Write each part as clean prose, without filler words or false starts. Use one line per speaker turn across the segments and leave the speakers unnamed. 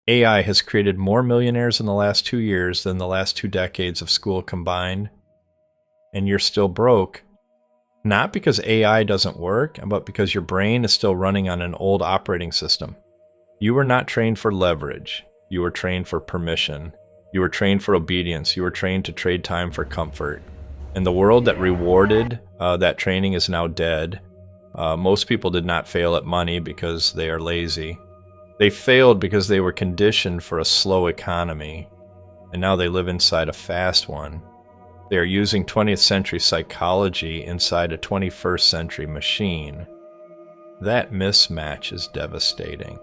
AI has created more millionaires in the last 2 years than the last 2 decades of school combined, and you're still broke. Not because AI doesn't work, but because your brain is still running on an old operating system. You were not trained for leverage. You were trained for permission. You were trained for obedience. You were trained to trade time for comfort. And the world that rewarded that training is now dead. Most people did not fail at money because they are lazy. They failed because they were conditioned for a slow economy, and now they live inside a fast one. They are using 20th century psychology inside a 21st century machine. That mismatch is devastating.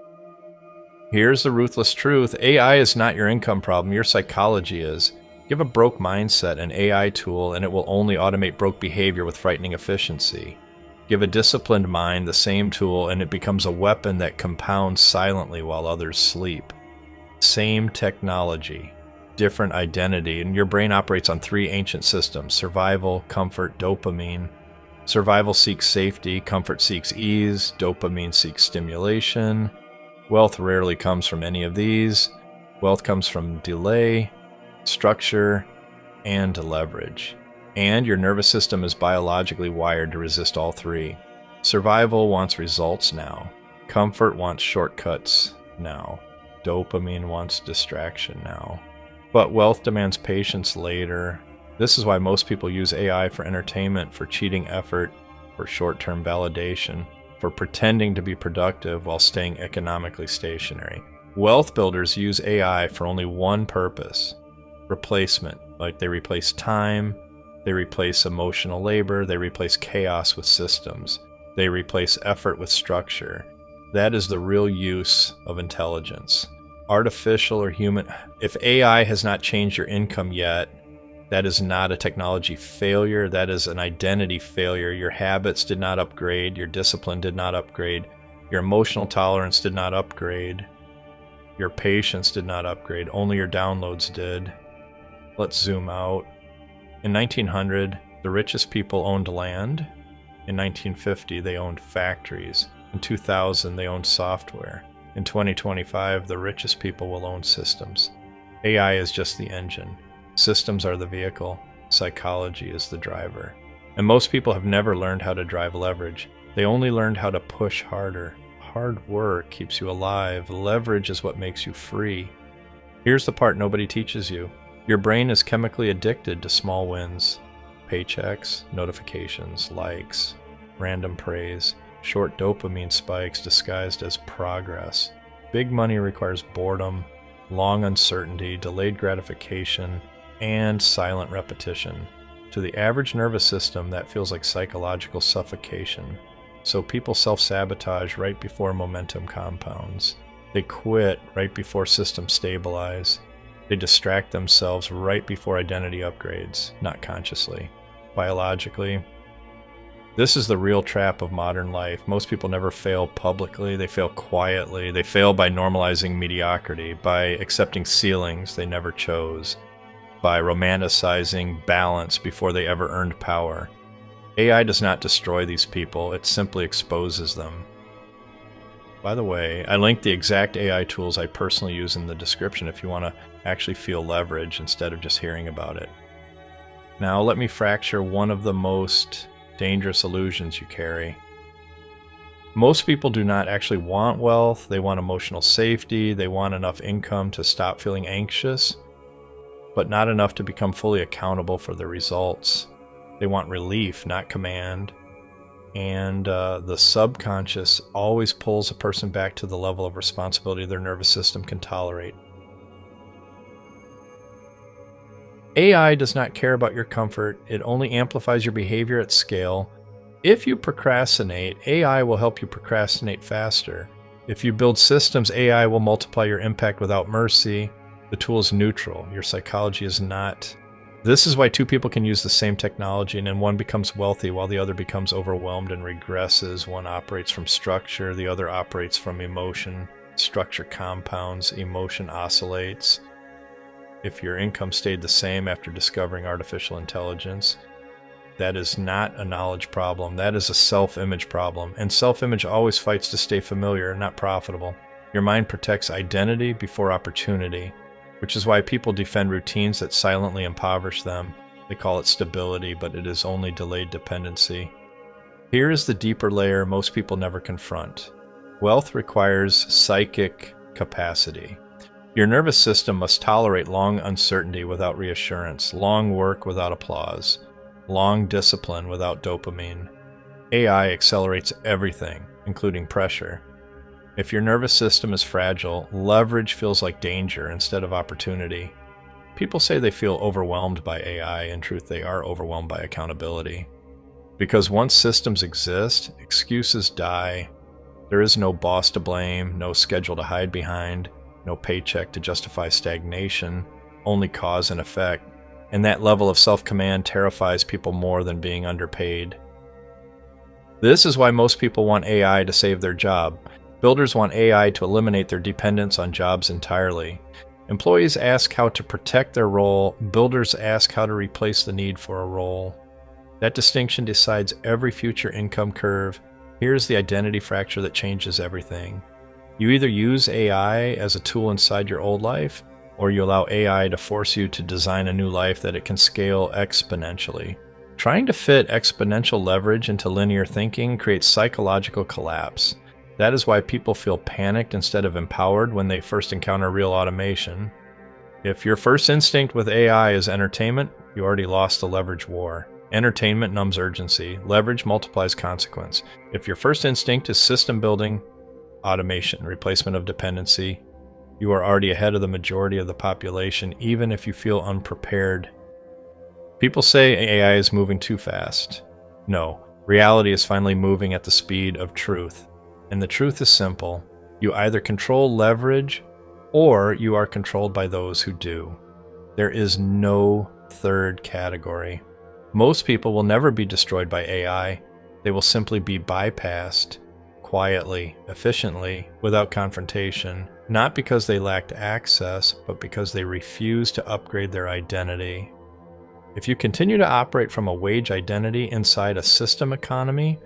Here's the ruthless truth. AI is not your income problem, your psychology is. Give a broke mindset an AI tool and it will only automate broke behavior with frightening efficiency. Give a disciplined mind the same tool and it becomes a weapon that compounds silently while others sleep. Same technology, different identity, and your brain operates on 3 ancient systems: survival, comfort, dopamine. Survival seeks safety, comfort seeks ease, dopamine seeks stimulation. Wealth rarely comes from any of these. Wealth comes from delay, structure, and leverage. And your nervous system is biologically wired to resist all 3. Survival wants results now. Comfort wants shortcuts now. Dopamine wants distraction now. But wealth demands patience later. This is why most people use AI for entertainment, for cheating effort, for short-term validation, for pretending to be productive while staying economically stationary. Wealth builders use AI for only one purpose: replacement. Like they replace time, they replace emotional labor, they replace chaos with systems, they replace effort with structure. That is the real use of intelligence. Artificial or human. If AI has not changed your income yet, that is not a technology failure, that is an identity failure. Your habits did not upgrade, your discipline did not upgrade, your emotional tolerance did not upgrade, your patience did not upgrade, only your downloads did. Let's zoom out. In 1900, the richest people owned land. In 1950, they owned factories. In 2000, they owned software. In 2025, the richest people will own systems. AI is just the engine. Systems are the vehicle. Psychology is the driver. And most people have never learned how to drive leverage. They only learned how to push harder. Hard work keeps you alive. Leverage is what makes you free. Here's the part nobody teaches you. Your brain is chemically addicted to small wins. Paychecks, notifications, likes, random praise, short dopamine spikes disguised as progress. Big money requires boredom, long uncertainty, delayed gratification, and silent repetition. To the average nervous system, that feels like psychological suffocation. So people self-sabotage right before momentum compounds. They quit right before systems stabilize. They distract themselves right before identity upgrades, not consciously. Biologically, this is the real trap of modern life. Most people never fail publicly, they fail quietly. They fail by normalizing mediocrity, by accepting ceilings they never chose, by romanticizing balance before they ever earned power. AI does not destroy these people, it simply exposes them. By the way, I linked the exact AI tools I personally use in the description if you want to actually feel leverage instead of just hearing about it. Now let me fracture one of the most dangerous illusions you carry. Most people do not actually want wealth. They want emotional safety. They want enough income to stop feeling anxious, but not enough to become fully accountable for the results. They want relief, not command. And the subconscious always pulls a person back to the level of responsibility their nervous system can tolerate. AI does not care about your comfort. It only amplifies your behavior at scale. If you procrastinate, AI will help you procrastinate faster. If you build systems, AI will multiply your impact without mercy. The tool is neutral. Your psychology is not. This is why 2 people can use the same technology and then one becomes wealthy while the other becomes overwhelmed and regresses. One operates from structure, the other operates from emotion. Structure compounds, emotion oscillates. If your income stayed the same after discovering artificial intelligence, that is not a knowledge problem. That is a self-image problem. And self-image always fights to stay familiar, not profitable. Your mind protects identity before opportunity, which is why people defend routines that silently impoverish them. They call it stability, but it is only delayed dependency. Here is the deeper layer most people never confront. Wealth requires psychic capacity. Your nervous system must tolerate long uncertainty without reassurance, long work without applause, long discipline without dopamine. AI accelerates everything, including pressure. If your nervous system is fragile, leverage feels like danger instead of opportunity. People say they feel overwhelmed by AI. In truth, they are overwhelmed by accountability. Because once systems exist, excuses die. There is no boss to blame, no schedule to hide behind, no paycheck to justify stagnation, only cause and effect. And that level of self-command terrifies people more than being underpaid. This is why most people want AI to save their job. Builders want AI to eliminate their dependence on jobs entirely. Employees ask how to protect their role. Builders ask how to replace the need for a role. That distinction decides every future income curve. Here's the identity fracture that changes everything. You either use AI as a tool inside your old life, or you allow AI to force you to design a new life that it can scale exponentially. Trying to fit exponential leverage into linear thinking creates psychological collapse. That is why people feel panicked instead of empowered when they first encounter real automation. If your first instinct with AI is entertainment, you already lost the leverage war. Entertainment numbs urgency. Leverage multiplies consequence. If your first instinct is system building, automation, replacement of dependency, you are already ahead of the majority of the population, even if you feel unprepared. People say AI is moving too fast. No, reality is finally moving at the speed of truth. And the truth is simple. You either control leverage, or you are controlled by those who do. There is no third category. Most people will never be destroyed by AI. They will simply be bypassed quietly, efficiently, without confrontation, not because they lacked access, but because they refused to upgrade their identity. If you continue to operate from a wage identity inside a system economy,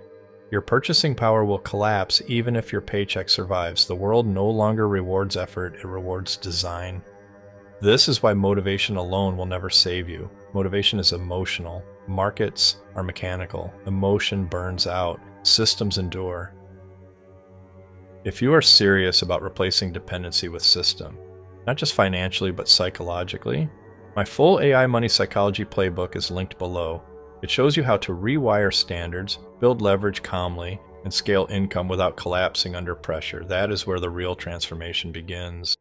your purchasing power will collapse even if your paycheck survives. The world no longer rewards effort, it rewards design. This is why motivation alone will never save you. Motivation is emotional. Markets are mechanical. Emotion burns out. Systems endure. If you are serious about replacing dependency with system, not just financially but psychologically, my full AI Money Psychology Playbook is linked below. It shows you how to rewire standards, build leverage calmly, and scale income without collapsing under pressure. That is where the real transformation begins.